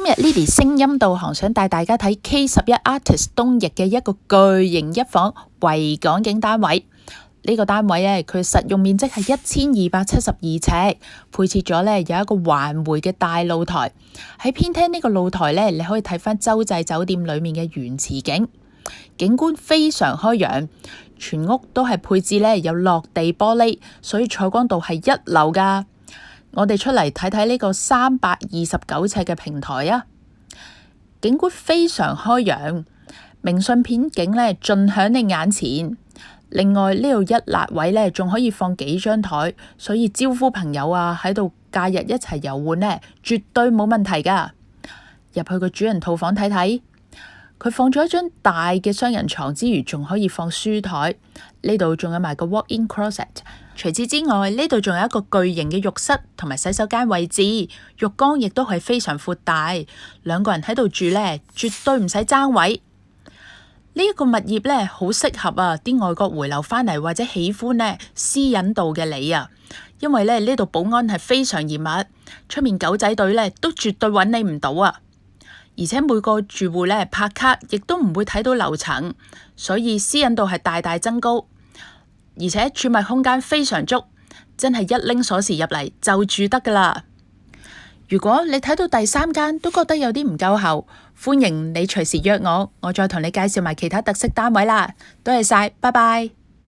日 Lily 聲音導航想帶大家睇 K11 Artist 東翼嘅一個巨型一房維港景單位。呢個單位咧，佢實用面積係1272尺，配設咗咧有一個環迴嘅大露台。喺偏廳呢個露台咧，你可以睇翻洲際酒店裡面嘅原池景，景觀非常開揚。全屋都係配置咧有落地玻璃，所以採光度係一流㗎。我哋出嚟睇睇呢個329尺嘅平台啊，景觀非常開揚，明信片景咧盡喺你眼前。另外呢度一辣位咧仲可以放幾張台，所以招呼朋友啊喺度假日一齊遊玩咧，絕對冇問題㗎。入去個主人套房睇睇，佢放咗一張大嘅雙人床之餘，仲可以放書台。呢度仲有埋個 walk-in closet。除此之外，呢度仲有一個巨型嘅浴室同埋洗手間位置，浴缸亦都係非常闊大，兩個人喺度住呢，絕對唔使爭位。呢一個物業呢，好適合啊啲外國回流返嚟或者喜歡呢私隱度嘅你啊，因為呢度保安係非常嚴密，出面狗仔隊呢都絕對揾你唔到啊！而且每個住戶呢拍卡亦都唔會睇到樓層，所以私隱度係大大增高。而且儲物空間非常足，真係一拎鎖匙入嚟就住得㗎啦。如果你睇到第三間都覺得有啲唔夠喉，歡迎你隨時約我，我再同你介紹埋其他特色單位啦。多謝晒，拜拜。